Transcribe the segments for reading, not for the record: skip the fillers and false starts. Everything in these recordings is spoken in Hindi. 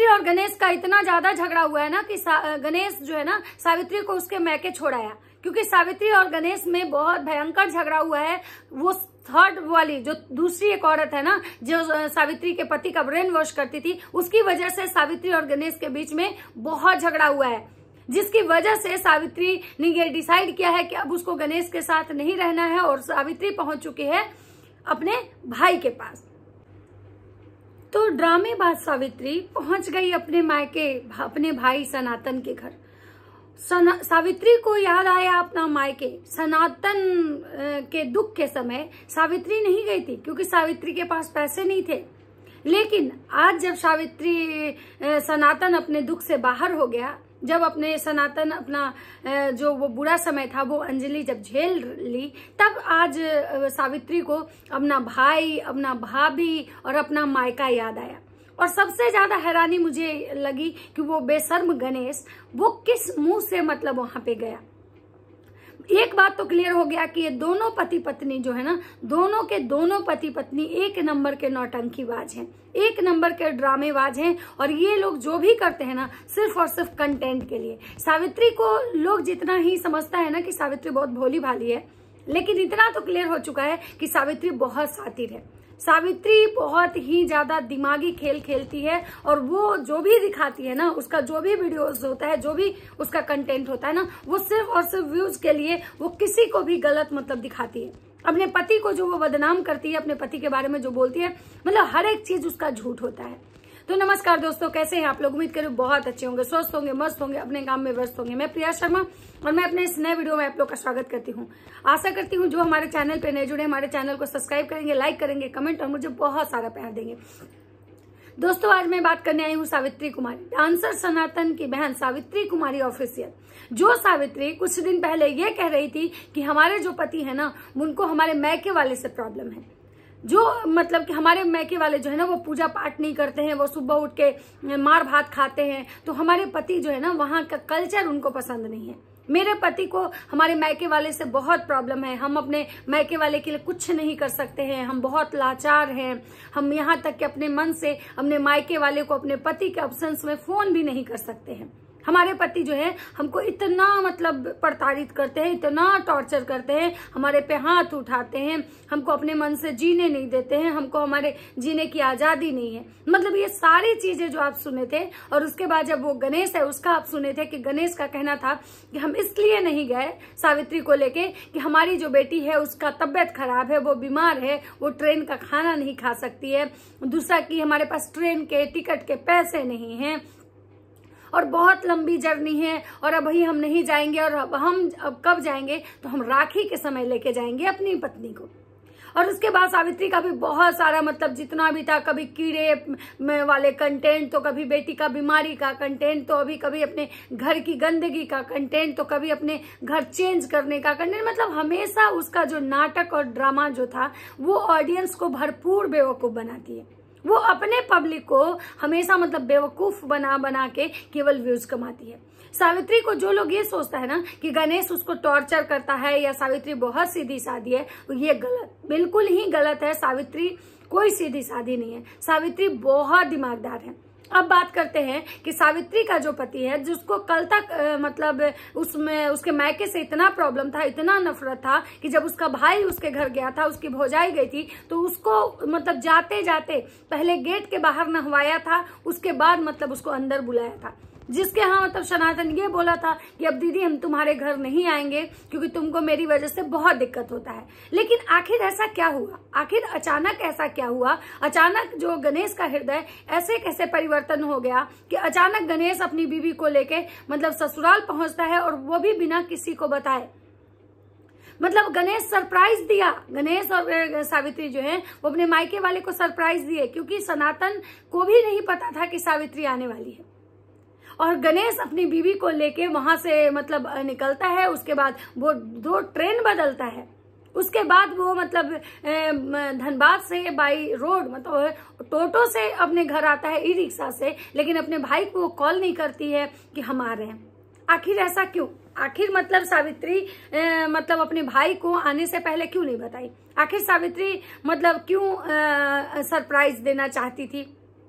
सावित्री और गणेश का इतना ज्यादा झगड़ा हुआ है ना कि गणेश जो है ना सावित्री को उसके मैके छोड़ाया, क्योंकि सावित्री और गणेश में बहुत भयंकर झगड़ा हुआ है। वो थर्ड वाली जो दूसरी एक औरत है ना, जो सावित्री के पति का ब्रेन वॉश करती थी, उसकी वजह से सावित्री और गणेश के बीच में बहुत झगड़ा हुआ है, जिसकी वजह से सावित्री ने ये डिसाइड किया है कि अब उसको गणेश के साथ नहीं रहना है और सावित्री पहुंच चुकी है अपने भाई के पास। तो ड्रामेबाज सावित्री पहुंच गई अपने मायके, अपने भाई सनातन के घर। सावित्री को याद आया अपना मायके। सनातन के दुख के समय सावित्री नहीं गई थी, क्योंकि सावित्री के पास पैसे नहीं थे। लेकिन आज जब सनातन अपने दुख से बाहर हो गया, जब अपने सनातन अपना जो वो बुरा समय था वो अंजलि जब झेल ली, तब आज सावित्री को अपना भाई, अपना भाभी और अपना मायका याद आया। और सबसे ज्यादा हैरानी मुझे लगी कि वो बेशर्म गणेश वो किस मुंह से मतलब वहां पे गया। एक बात तो क्लियर हो गया कि ये दोनों पति पत्नी जो है ना, दोनों पति पत्नी एक नंबर के नौटंकीबाज हैं, एक नंबर के ड्रामेबाज हैं। और ये लोग जो भी करते हैं ना, सिर्फ और सिर्फ कंटेंट के लिए। सावित्री को लोग जितना ही समझता है ना कि सावित्री बहुत भोली भाली है, लेकिन इतना तो क्लियर हो चुका है कि सावित्री बहुत शातिर है। सावित्री बहुत ही ज्यादा दिमागी खेल खेलती है, और वो जो भी दिखाती है ना, उसका जो भी वीडियोस होता है, जो भी उसका कंटेंट होता है ना, वो सिर्फ और सिर्फ व्यूज के लिए वो किसी को भी गलत मतलब दिखाती है। अपने पति को जो वो बदनाम करती है, अपने पति के बारे में जो बोलती है, मतलब हर एक चीज उसका झूठ होता है। तो नमस्कार दोस्तों, कैसे हैं आप लोग? उम्मीद करूँ बहुत अच्छे होंगे, स्वस्थ होंगे, मस्त होंगे, अपने काम में व्यस्त होंगे। मैं प्रिया शर्मा और मैं अपने इस नए वीडियो में आप लोग का स्वागत करती हूँ। आशा करती हूँ जो हमारे चैनल पे नए जुड़े, हमारे चैनल को सब्सक्राइब करेंगे, लाइक करेंगे, कमेंट और मुझे बहुत सारा प्यार देंगे। दोस्तों, आज मैं बात करने आई हूँ सावित्री कुमारी, डांसर सनातन की बहन सावित्री कुमारी ऑफिशियल। जो सावित्री कुछ दिन पहले ये कह रही थी कि हमारे जो पति है ना, उनको हमारे मैके वाले से प्रॉब्लम है। जो मतलब कि हमारे मैके वाले जो है ना, वो पूजा पाठ नहीं करते हैं, वो सुबह उठ के मार भात खाते हैं। तो हमारे पति जो है ना, वहां का कल्चर उनको पसंद नहीं है। मेरे पति को हमारे मैके वाले से बहुत प्रॉब्लम है। हम अपने मैके वाले के लिए कुछ नहीं कर सकते हैं, हम बहुत लाचार हैं। हम यहाँ तक कि अपने मन से अपने मायके वाले को अपने पति के अब्सेंस में फोन भी नहीं कर सकते हैं। हमारे पति जो है हमको इतना मतलब प्रताड़ित करते हैं, इतना टॉर्चर करते हैं, हमारे पे हाथ उठाते हैं, हमको अपने मन से जीने नहीं देते हैं, हमको हमारे जीने की आजादी नहीं है। मतलब ये सारी चीजें जो आप सुने थे, और उसके बाद जब वो गणेश है उसका आप सुने थे कि गणेश का कहना था कि हम इसलिए नहीं गए सावित्री को लेके कि हमारी जो बेटी है उसका तबियत खराब है, वो बीमार है, वो ट्रेन का खाना नहीं खा सकती है। दूसरा कि हमारे पास ट्रेन के टिकट के पैसे नहीं हैं, और बहुत लंबी जर्नी है, और अब ही हम नहीं जाएंगे, और अब कब जाएंगे तो हम राखी के समय लेके जाएंगे अपनी पत्नी को। और उसके बाद सावित्री का भी बहुत सारा मतलब जितना भी था, कभी कीड़े वाले कंटेंट, तो कभी बेटी का बीमारी का कंटेंट, तो अभी कभी अपने घर की गंदगी का कंटेंट, तो कभी अपने घर चेंज करने का कंटेंट। मतलब हमेशा उसका जो नाटक और ड्रामा जो था, वो ऑडियंस को भरपूर बेवकूफ बनाती है। वो अपने पब्लिक को हमेशा मतलब बेवकूफ बना बना के केवल व्यूज कमाती है। सावित्री को जो लोग ये सोचता है ना कि गणेश उसको टॉर्चर करता है या सावित्री बहुत सीधी सादी है, ये गलत, बिल्कुल ही गलत है। सावित्री कोई सीधी सादी नहीं है, सावित्री बहुत दिमागदार है। अब बात करते हैं कि सावित्री का जो पति है, जिसको कल तक मतलब उसमें उसके मैके से इतना प्रॉब्लम था, इतना नफरत था कि जब उसका भाई उसके घर गया था, उसकी भौजाई गई थी, तो उसको मतलब जाते जाते पहले गेट के बाहर नहवाया था, उसके बाद मतलब उसको अंदर बुलाया था। जिसके यहाँ मतलब सनातन ये बोला था कि अब दीदी हम तुम्हारे घर नहीं आएंगे क्योंकि तुमको मेरी वजह से बहुत दिक्कत होता है। लेकिन आखिर ऐसा क्या हुआ? आखिर अचानक ऐसा क्या हुआ? अचानक जो गणेश का हृदय ऐसे कैसे परिवर्तन हो गया कि अचानक गणेश अपनी बीवी को लेके मतलब ससुराल पहुंचता है, और वो भी बिना किसी को बताए। मतलब गणेश सरप्राइज दिया, गणेश और सावित्री जो है वो अपने मायके वाले को सरप्राइज दिए, क्योंकि सनातन को भी नहीं पता था कि सावित्री आने वाली है। और गणेश अपनी बीवी को लेके वहां से मतलब निकलता है। उसके बाद वो 2 ट्रेन बदलता है। उसके बाद वो मतलब धनबाद से बाई रोड मतलब टोटो से अपने घर आता है, ई रिक्शा से, लेकिन अपने भाई को कॉल नहीं करती है कि हम आ रहे हैं। आखिर ऐसा क्यों? आखिर मतलब सावित्री मतलब अपने भाई को आने से पहले क्यों नहीं बताई? आखिर सावित्री मतलब क्यों सरप्राइज देना चाहती थी,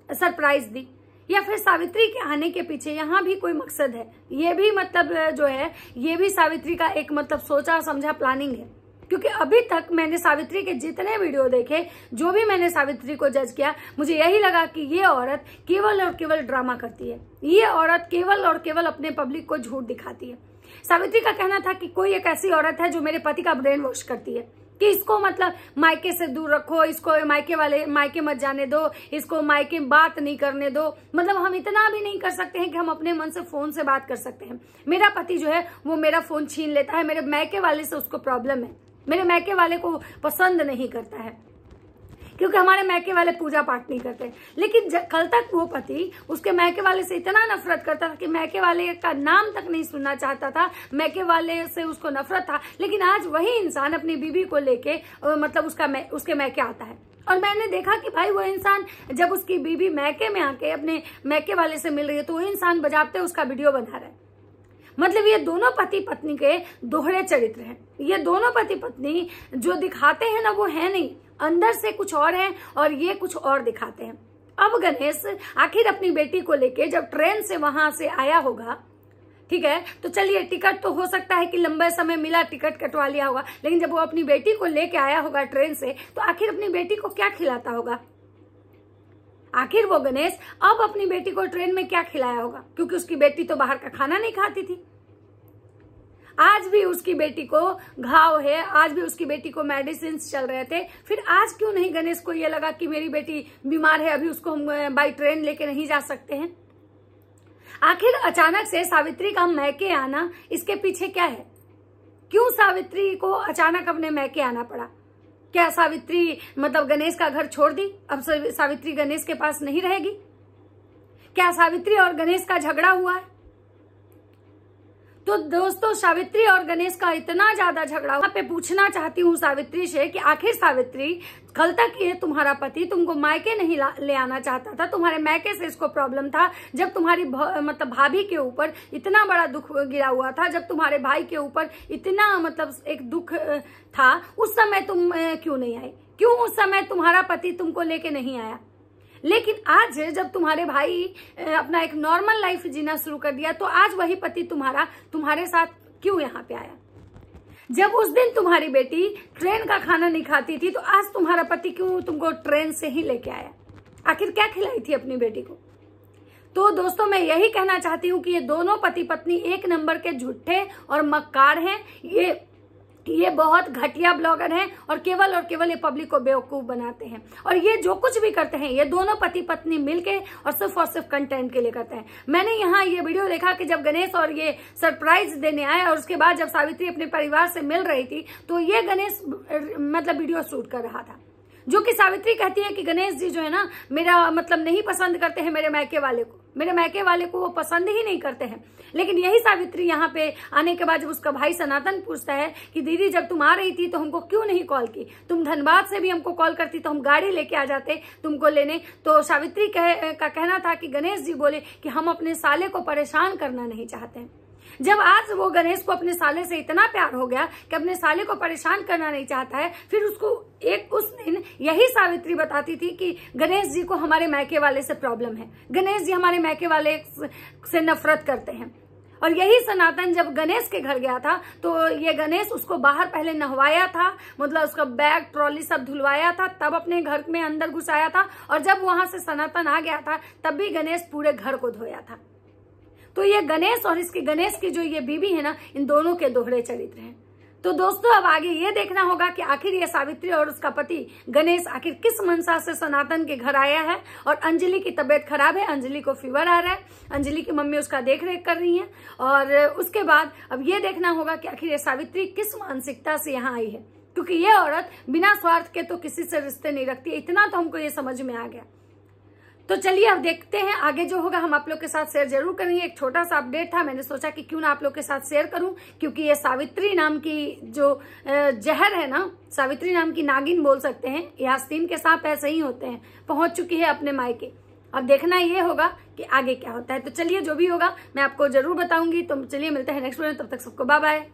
सरप्राइज दी? या फिर सावित्री के आने के पीछे यहाँ भी कोई मकसद है। ये भी मतलब जो है ये भी सावित्री का एक मतलब सोचा समझा प्लानिंग है। क्योंकि अभी तक मैंने सावित्री के जितने वीडियो देखे, जो भी मैंने सावित्री को जज किया, मुझे यही लगा कि ये औरत केवल और केवल ड्रामा करती है। ये औरत केवल और केवल अपने पब्लिक को झूठ दिखाती है। सावित्री का कहना था कि कोई एक ऐसी औरत है जो मेरे पति का ब्रेन वॉश करती है, कि इसको मतलब मायके से दूर रखो, इसको मायके मत जाने दो, इसको मायके बात नहीं करने दो। मतलब हम इतना भी नहीं कर सकते हैं कि हम अपने मन से फोन से बात कर सकते हैं। मेरा पति जो है वो मेरा फोन छीन लेता है, मेरे मायके वाले से उसको प्रॉब्लम है, मेरे मायके वाले को पसंद नहीं करता है, क्योंकि हमारे मायके वाले पूजा पाठ नहीं करते। लेकिन कल तक वो पति उसके मायके वाले से इतना नफरत करता था कि मायके वाले का नाम तक नहीं सुनना चाहता था, मायके वाले से उसको नफरत था। लेकिन आज वही इंसान अपनी बीवी को लेके मतलब उसके मायके आता है। और मैंने देखा कि भाई वो इंसान जब उसकी बीवी मायके में आके अपने मायके वाले से मिल रही है तो वो इंसान बजाते उसका वीडियो बना रहा है। मतलब ये दोनों पति पत्नी के दोहरे चरित्र हैं। ये दोनों पति पत्नी जो दिखाते हैं ना वो है नहीं, अंदर से कुछ और है और ये कुछ और दिखाते हैं। अब गणेश आखिर अपनी बेटी को लेके जब ट्रेन से वहां से आया होगा, ठीक है, तो चलिए टिकट तो हो सकता है कि लंबे समय मिला, टिकट कटवा लिया होगा, लेकिन जब वो अपनी बेटी को लेके आया होगा ट्रेन से तो आखिर अपनी बेटी को क्या खिलाता होगा? आखिर वो गणेश अब अपनी बेटी को ट्रेन में क्या खिलाया होगा? क्योंकि उसकी बेटी तो बाहर का खाना नहीं खाती थी। आज भी उसकी बेटी को घाव है, आज भी उसकी बेटी को मेडिसिन चल रहे थे। फिर आज क्यों नहीं गणेश को ये लगा कि मेरी बेटी बीमार है, अभी उसको हम बाई ट्रेन लेके नहीं जा सकते हैं? आखिर अचानक से सावित्री का मैके आना, इसके पीछे क्या है? क्यों सावित्री को अचानक अपने मैके आना पड़ा? क्या सावित्री मतलब गणेश का घर छोड़ दी? अब सावित्री गणेश के पास नहीं रहेगी? क्या सावित्री और गणेश का झगड़ा हुआ है? तो दोस्तों सावित्री और गणेश का इतना ज्यादा झगड़ा, यहाँ पे पूछना चाहती हूँ सावित्री से कि आखिर सावित्री कल तक ये तुम्हारा पति तुमको मायके नहीं ले आना चाहता था, तुम्हारे मायके से इसको प्रॉब्लम था। जब तुम्हारी मतलब भाभी के ऊपर इतना बड़ा दुख गिरा हुआ था, जब तुम्हारे भाई के ऊपर इतना मतलब एक दुख था, उस समय तुम क्यों नहीं आए? क्यों उस समय तुम्हारा पति तुमको लेके नहीं आया? लेकिन आज जब तुम्हारे भाई अपना एक नॉर्मल लाइफ जीना शुरू कर दिया तो आज वही पति तुम्हारे साथ क्यों यहाँ पे आया? जब उस दिन तुम्हारी बेटी ट्रेन का खाना नहीं खाती थी तो आज तुम्हारा पति क्यों तुमको ट्रेन से ही लेके आया? आखिर क्या खिलाई थी अपनी बेटी को? तो दोस्तों मैं यही कहना चाहती हूँ कि ये दोनों पति पत्नी एक नंबर के झूठे और मक्कार हैं। ये बहुत घटिया ब्लॉगर हैं और केवल ये पब्लिक को बेवकूफ बनाते हैं। और ये जो कुछ भी करते हैं ये दोनों पति पत्नी मिलके और सिर्फ कंटेंट के लिए करते हैं। मैंने यहाँ ये वीडियो देखा कि जब गणेश और ये सरप्राइज देने आए और उसके बाद जब सावित्री अपने परिवार से मिल रही थी तो ये गणेश मतलब वीडियो शूट कर रहा था, जो कि सावित्री कहती है कि गणेश जी जो है ना मेरा मतलब नहीं पसंद करते हैं, मेरे मायके वाले को वो पसंद ही नहीं करते हैं। लेकिन यही सावित्री यहाँ पे आने के बाद जब उसका भाई सनातन पूछता है कि दीदी जब तुम आ रही थी तो हमको क्यों नहीं कॉल की? तुम धनबाद से भी हमको कॉल करती तो हम गाड़ी लेके आ जाते तुमको लेने। तो सावित्री का कहना था कि गणेश जी बोले कि हम अपने साले को परेशान करना नहीं चाहते हैं। जब आज वो गणेश को अपने साले से इतना प्यार हो गया कि अपने साले को परेशान करना नहीं चाहता है, फिर उसको उस दिन यही सावित्री बताती थी कि गणेश जी को हमारे मायके वाले से प्रॉब्लम है, गणेश जी हमारे मायके वाले से नफरत करते हैं। और यही सनातन जब गणेश के घर गया था तो ये गणेश उसको बाहर पहले नहवाया था, मतलब उसका बैग ट्रॉली सब धुलवाया था, तब अपने घर में अंदर घुसाया था। और जब वहां से सनातन आ गया था तब भी गणेश पूरे घर को धोया था। तो ये गणेश और इसके गणेश की जो ये बीवी है ना, इन दोनों के दोहरे चरित्र हैं। तो दोस्तों अब आगे ये देखना होगा कि आखिर ये सावित्री और उसका पति गणेश आखिर किस मनसा से सनातन के घर आया है। और अंजलि की तबीयत खराब है, अंजलि को फीवर आ रहा है, अंजलि की मम्मी उसका देख रेख कर रही है। और उसके बाद अब ये देखना होगा कि आखिर ये सावित्री किस मानसिकता से यहाँ आई है, क्योंकि ये औरत बिना स्वार्थ के तो किसी से रिश्ते नहीं रखती। इतना तो हमको ये समझ में आ गया। तो चलिए अब देखते हैं आगे जो होगा, हम आप लोग के साथ शेयर जरूर करेंगे। एक छोटा सा अपडेट था, मैंने सोचा कि क्यों ना आप लोग के साथ शेयर करूं, क्योंकि ये सावित्री नाम की जो जहर है ना, सावित्री नाम की नागिन बोल सकते हैं, ये आस्तीन के सांप ऐसे ही होते हैं, पहुंच चुकी है अपने मायके। अब देखना ये होगा कि आगे क्या होता है। तो चलिए जो भी होगा मैं आपको जरूर बताऊंगी। तो चलिए मिलते हैं नेक्स्ट वीडियो में, तब तक सबको बाय बाय।